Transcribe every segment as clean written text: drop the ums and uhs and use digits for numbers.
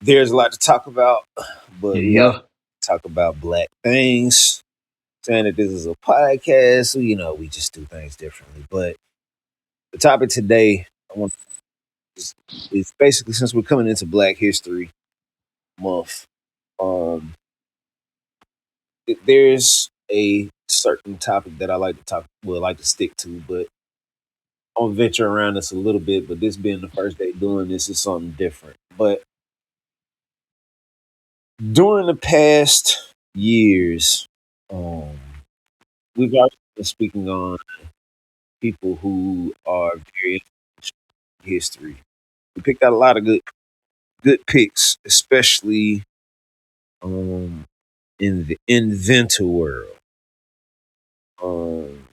there's a lot to talk about, but we also Yeah. talk about black things. Saying that this is a podcast, so we just do things differently. But the topic today, I want is basically since we're coming into Black History Month, um, there's a certain topic that I like to like to stick to, but I'll venture around this a little bit. But this being the first day doing this is something different. But during the past years, um, we've already been speaking on people who are very influential in history. We picked out a lot of good picks, especially um, in the inventor world. Um,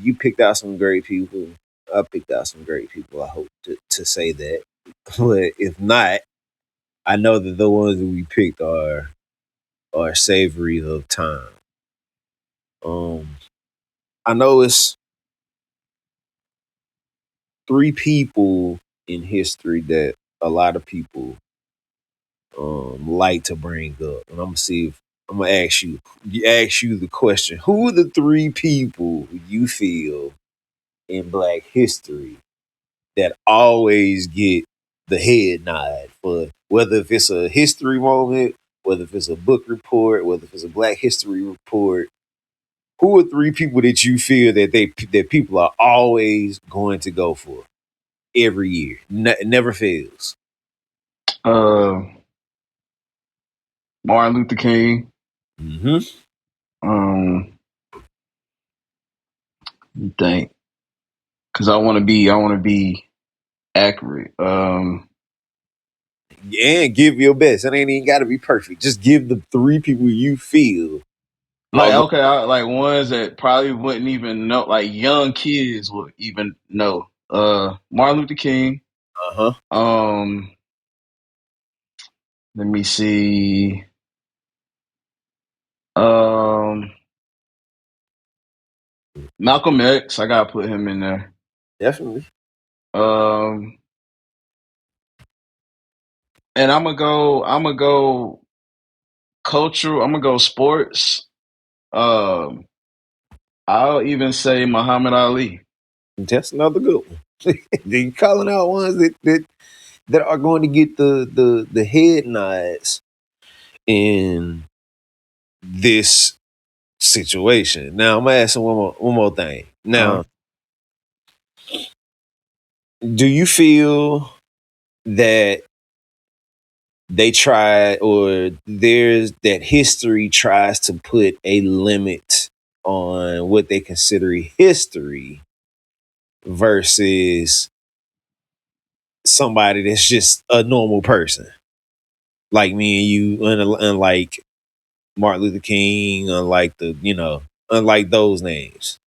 you picked out some great people. I picked out some great people. I hope to say that, but if not, I know that the ones that we picked are savory of time. Um, I know it's three people in history that a lot of people like to bring up, and I'm gonna ask you the question: who are the three people you feel in Black history that always get the head nod for whether if it's a history moment, whether if it's a book report, whether if it's a Black History report? Who are three people that you feel that people are always going to go for every year? It never fails. Uh, Martin Luther King. Hmm. Um, think because I want to be accurate. And give your best. It ain't even got to be perfect. Just give the three people you feel Like are going. okay, like ones that probably wouldn't even know, like young kids would even know. Martin Luther King. Uh huh. Um, let me see. Um, Malcolm X. I gotta put him in there. Definitely. Um, and I'm gonna go cultural. I'm gonna go sports. Um, I'll even say Muhammad Ali. That's another good one. You calling out ones that are going to get the head nods in this situation. Now I'm gonna ask you one more thing. Uh, Now, do you feel that they try or there's that history tries to put a limit on what they consider history versus somebody that's just a normal person like me and you, unlike Martin Luther King, unlike those names.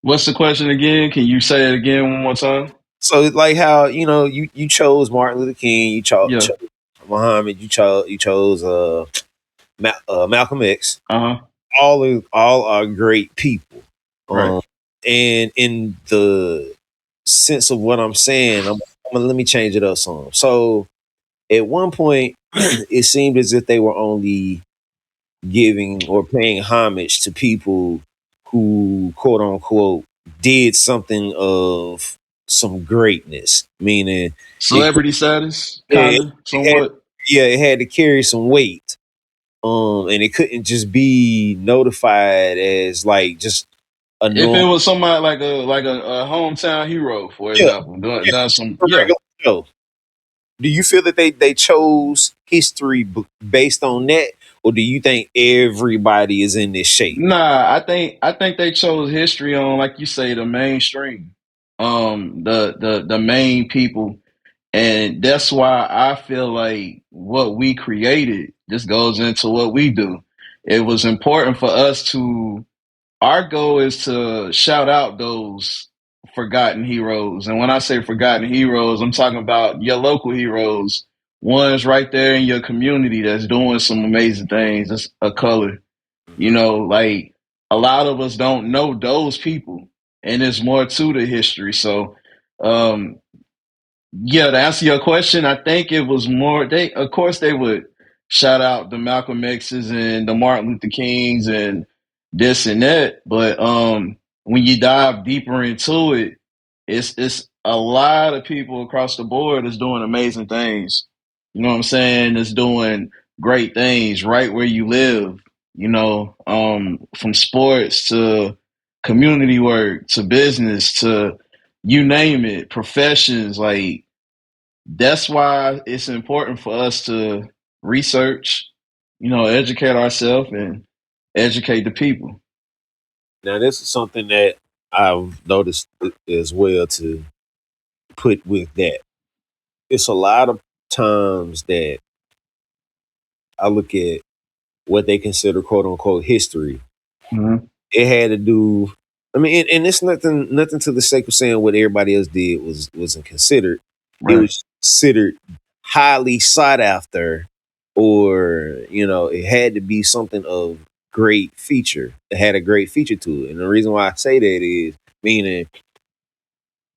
what's the question again? Can you say it again one more time? So it's like how you chose Martin Luther King, Yeah. chose Muhammad, you chose Malcolm X. Uh huh. All are great people. Right. Um, and in the sense of what I'm saying, let me change it up some. So at one point, it seemed as if they were only giving or paying homage to people who, quote unquote, did something of some greatness, meaning it, Celebrity status, it, kind of, it had, somewhat. yeah, it had to carry some weight. And it couldn't just be notified as like just a If it normal, was somebody like a hometown hero, for yeah, example, yeah, done some, a yeah. regular show. Do you feel that they chose history based on that, or do you think everybody is in this shape? Nah, I think they chose history on, like you say, the mainstream, the main people, and that's why I feel like what we created just goes into what we do. It was important for us to. Our goal is to shout out those forgotten heroes, and when I say forgotten heroes, I'm talking about your local heroes, ones right there in your community that's doing some amazing things. That's a color. Like a lot of us don't know those people, and there's more to the history. So, um, Yeah, to answer your question, I think it was more they of course they would shout out the Malcolm X's and the Martin Luther Kings and this and that, but when you dive deeper into it, it's a lot of people across the board is doing amazing things. You know what I'm saying? It's doing great things right where you live, from sports to community work to business to you name it, professions. Like that's why it's important for us to research, educate ourselves and educate the people. Now, this is something that I've noticed as well to put with that. It's a lot of times that I look at what they consider quote unquote history. Mm-hmm. It had to do, I mean, and it's nothing to the sake of saying what everybody else did wasn't considered. It Right. was considered highly sought after, or it had to be something of great feature. It had a great feature to it, and the reason why I say that is meaning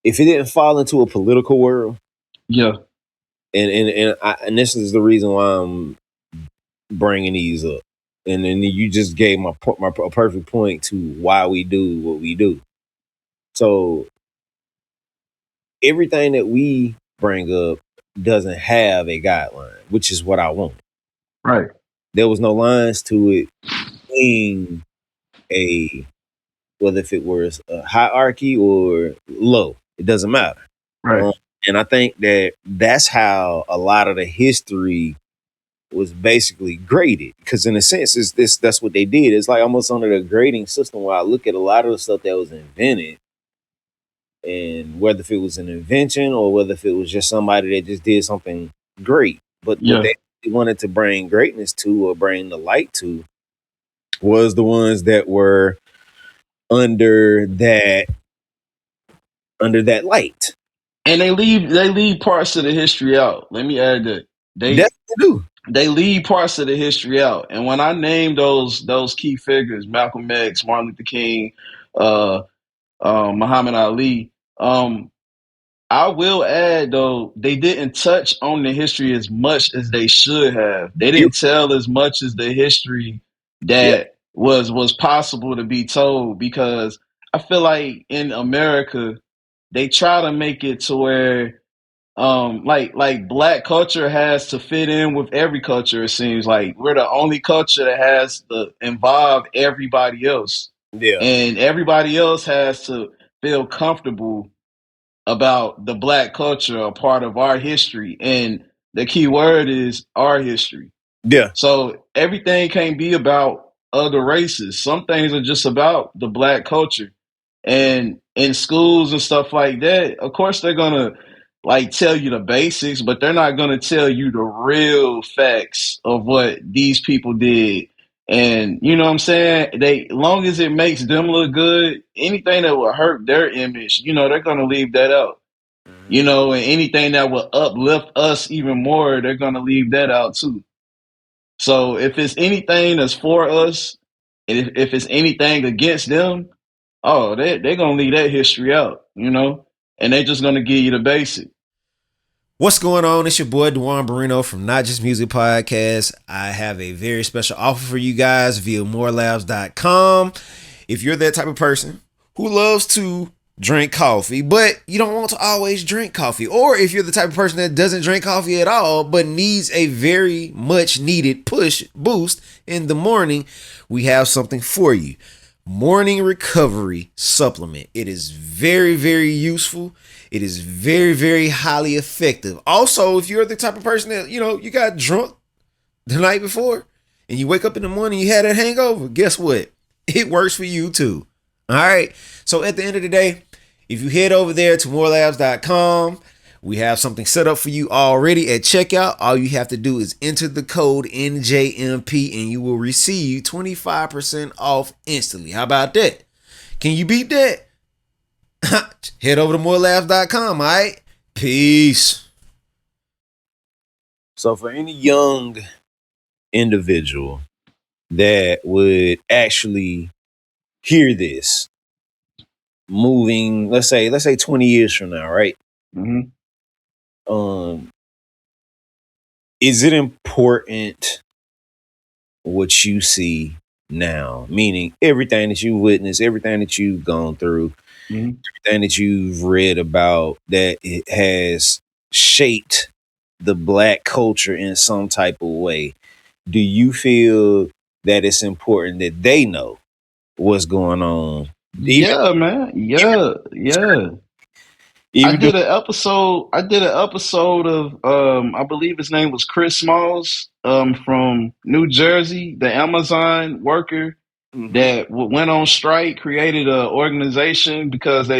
if it didn't fall into a political world, Yeah. and this is the reason why I'm bringing these up, and then you just gave my a perfect point to why we do what we do. So everything that we bring up doesn't have a guideline, which is what I want. Right. There was no lines to it being a whether if it was a hierarchy or low, it doesn't matter. Right. Um, and I think that that's how a lot of the history was basically graded, because in a sense, it's this that's what they did. It's like almost under the grading system where I look at a lot of the stuff that was invented, and whether if it was an invention or whether if it was just somebody that just did something great. But what Yeah. they wanted to bring greatness to or bring the light to was the ones that were under that under that light. And they leave parts of the history out. Let me add that. They Definitely do. they leave parts of the history out. And when I name those key figures, Malcolm X, Martin Luther King, uh, Muhammad Ali, I will add though, they didn't touch on the history as much as they should have. They You, didn't tell as much as the history yeah, that was possible to be told, because I feel like in America they try to make it to where like black culture has to fit in with every culture. It seems like we're the only culture that has to involve everybody else, yeah, and everybody else has to feel comfortable about the black culture, a part of our history. And the key word is our history. yeah, So everything can't be about other races. Some things are just about the black culture. And in schools and stuff like that, of course they're gonna like tell you the basics, but they're not gonna tell you the real facts of what these people did. And you know what I'm saying? They long as it makes them look good, anything that will hurt their image, they're gonna leave that out. And anything that will uplift us even more, they're gonna leave that out too. So if it's anything that's for us, and if it's anything against them, oh, they're gonna leave that history out, and they're just gonna give you the basic. What's going on? It's your boy Dewan Barino from Not Just Music Podcast. I have a very special offer for you guys via morelabs.com. If you're that type of person who loves to drink coffee, but you don't want to always drink coffee, or if you're the type of person that doesn't drink coffee at all, but needs a very much needed push boost in the morning, we have something for you. Morning Recovery Supplement. It is very, very useful. It is very, very highly effective. Also, if you're the type of person that, you got drunk the night before and you wake up in the morning, you had a hangover, guess what? It works for you too. All right. So at the end of the day, if you head over there to morelabs.com, we have something set up for you already at checkout. All you have to do is enter the code NJMP and you will receive 25% off instantly. How about that? Can you beat that? Head over to morelabs.com, all right? Peace. So for any young individual that would actually hear this moving, let's say 20 years from now, right? Mm-hmm. Um, is it important what you see now? Meaning everything that you witnessed, everything that you've gone through, Mhm. everything that you've read about, that it has shaped the black culture in some type of way. Do you feel that it's important that they know what's going on? Even Yeah, man. even Yeah, yeah. I even did an episode. I did an episode of I believe his name was Chris Smalls from New Jersey, the Amazon worker mm-hmm, that went on strike, created an organization because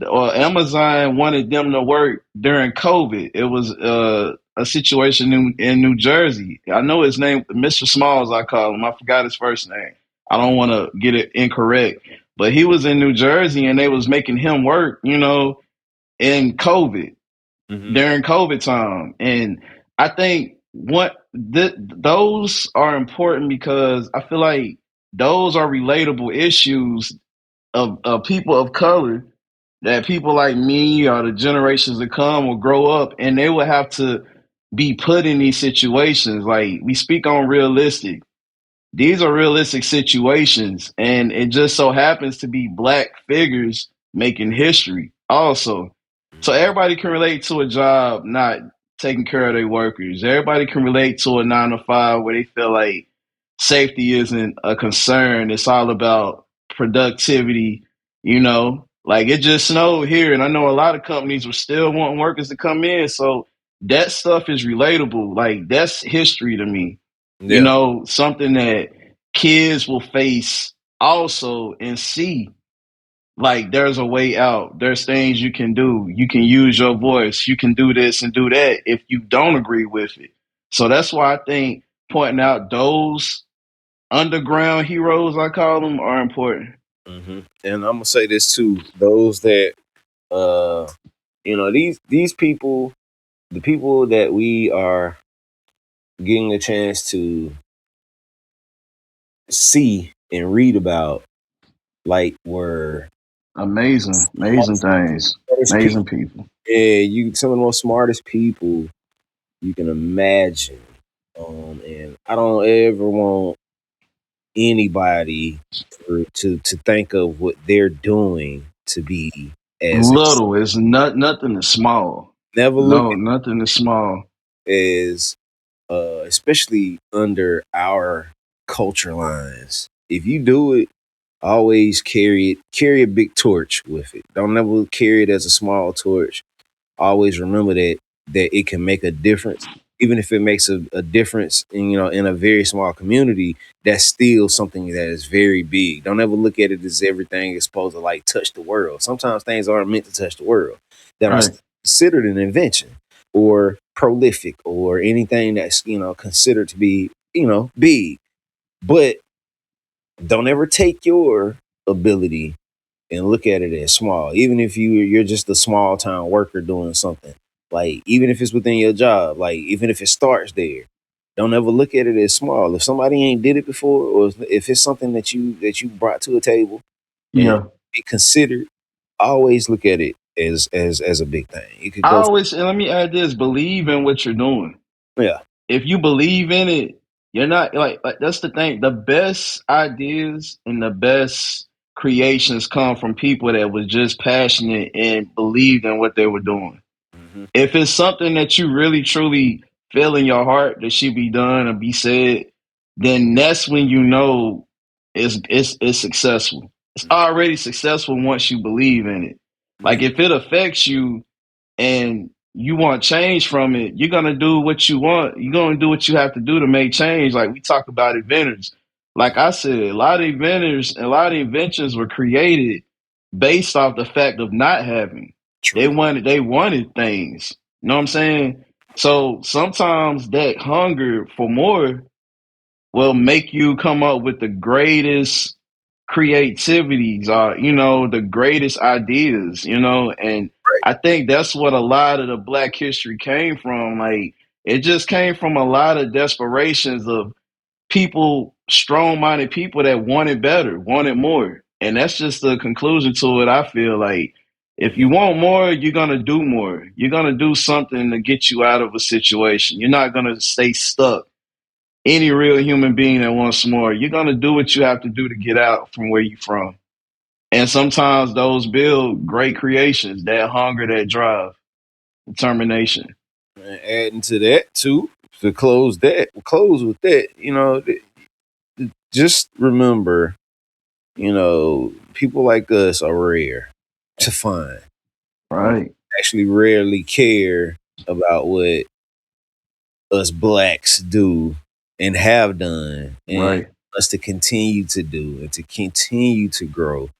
Amazon wanted them to work during COVID. It was a situation in New Jersey. I know his name, Mr. Smalls. I call him. I forgot his first name. I don't want to get it incorrect, but he was in New Jersey and they was making him work. In COVID mm-hmm, during COVID time. And I think those are important because I feel like those are relatable issues of people of color that people like me or the generations to come will grow up and they will have to be put in these situations. Like we speak on realistic. These are realistic situations, and it just so happens to be black figures making history also. So mm-hmm. everybody can relate to a job not taking care of their workers. Everybody can relate to a 9 to 5 where they feel like safety isn't a concern. It's all about productivity, Like it just snowed here, and I know a lot of companies were still wanting workers to come in. So that stuff is relatable. Like that's history to me, Yeah. something that kids will face also and see like there's a way out. There's things you can do. You can use your voice. You can do this and do that if you don't agree with it. So that's why I think pointing out those underground heroes, I call them, are important. Mm-hmm. And I'm gonna say this too: those that uh, these people, the people that we are getting a chance to see and read about, like were Amazing, amazing things, smartest people. amazing people. Yeah, you some of the most smartest people you can imagine. And I don't ever want anybody to think of what they're doing to be as Little is nothing is small. never look No, nothing is small. as especially under our culture lines. If you do it, always carry a big torch with it. Don't never carry it as a small torch. Always remember that it can make a difference. Even if it makes a difference in a very small community, that's still something that is very big. Don't ever look at it as everything is supposed to like touch the world. Sometimes things aren't meant to touch the world. That are Right. considered an invention or prolific or anything that's considered to be big. But don't ever take your ability and look at it as small. Even if you're just a small town worker doing something, like even if it's within your job, like even if it starts there, don't ever look at it as small. If somebody ain't did it before, or if it's something that you brought to a table and Yeah. be considered, always look at it as a big thing. It could I go, always, and let me add this, believe in what you're doing. yeah, If you believe in it, you're not like that's the thing. The best ideas and the best creations come from people that was just passionate and believed in what they were doing. hmm If it's something that you really truly feel in your heart that should be done or be said, then that's when you know it's successful. It's already successful once you believe in it. Like if it affects you and you want change from it, you're gonna do what you want. You're gonna do what you have to do to make change. Like we talk about inventors. Like I said, a lot of inventors, a lot of inventions were created based off the fact of not having. true, They wanted things. You know what I'm saying? So sometimes that hunger for more will make you come up with the greatest creativities or the greatest ideas, and right, I think that's what a lot of the black history came from. Like it just came from a lot of desperations of people, strong-minded people that wanted better, wanted more, and that's just the conclusion to it. I feel like If you want more, you're gonna do more. You're gonna do something to get you out of a situation. You're not gonna stay stuck. Any real human being that wants more, you're gonna do what you have to do to get out from where you're from. And sometimes those build great creations, that hunger, that drive, determination. And adding to that too, to close with that, just remember, people like us are rare to find. Right. Actually rarely care about what us blacks do and have done, and Right. us to continue to do and to continue to grow.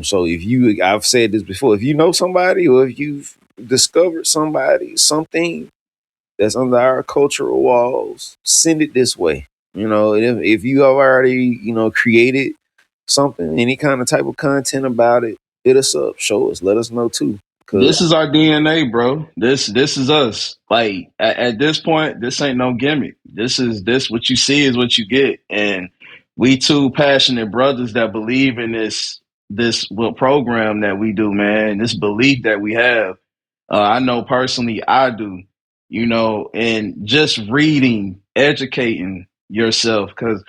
So I've said this before, if you know somebody or if you've discovered something that's under our cultural walls, send it this way. If you have already, created something, any kind of type of content about it, hit us up, show us, let us know too. Cause This is our DNA, bro. This is us. Like at this point, this ain't no gimmick. This what you see is what you get. And we two passionate brothers that believe in this what program that we do, man. This belief that we have. I know personally I do, and just reading, educating yourself, because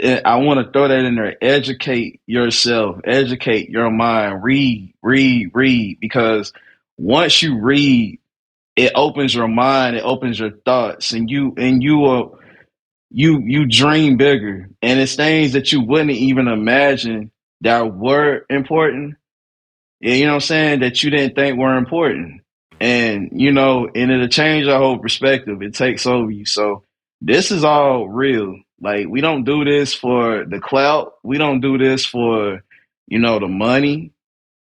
I want to throw that in there. Educate yourself, educate your mind, read, because once you read, it opens your mind, it opens your thoughts, and you dream bigger, and it's things that you wouldn't even imagine that were important. Yeah, you know what I'm saying, that you didn't think were important. And and it'll change your whole perspective. It takes over you. So this is all real. Like, we don't do this for the clout. We don't do this for, the money.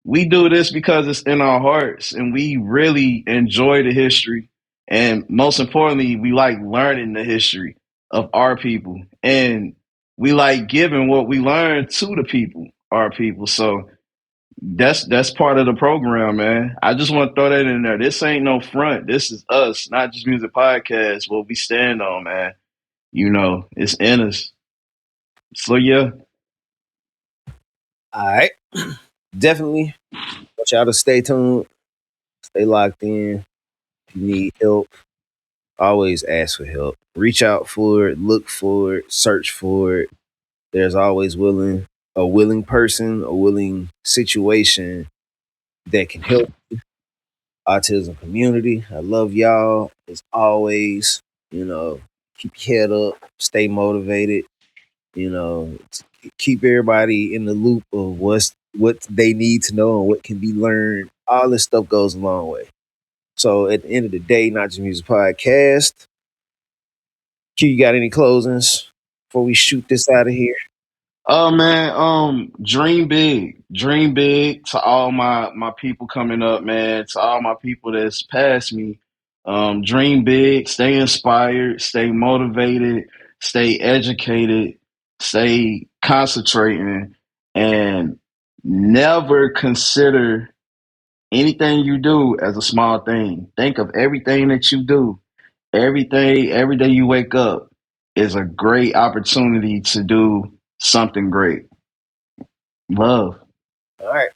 We do this because it's in our hearts and we really enjoy the history. And most importantly, we like learning the history of our people. And we like giving what we learn to the people, our people. So that's part of the program, man. I just want to throw that in there. This ain't no front. This is us, not just music podcast. What we stand on, man. It's in us. So yeah. all right, definitely want y'all to stay tuned, stay locked in. If you need help, always ask for help. Reach out for it, look for it, search for it. There's always a willing person, a willing situation that can help autism community. I love y'all as always. Keep your head up, stay motivated. Keep everybody in the loop of what they need to know and what can be learned. All this stuff goes a long way. So at the end of the day, Not Just Music Podcast. Q, you got any closings before we shoot this out of here? Oh man, dream big. Dream big to all my people coming up, man. To all my people that's past me. Dream big, stay inspired, stay motivated, stay educated, stay concentrating, and never consider anything you do as a small thing. Think of everything that you do. Everything, every day you wake up is a great opportunity to do something great. Love. All right.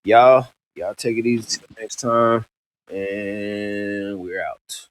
Y'all take it easy till next time. And we're out.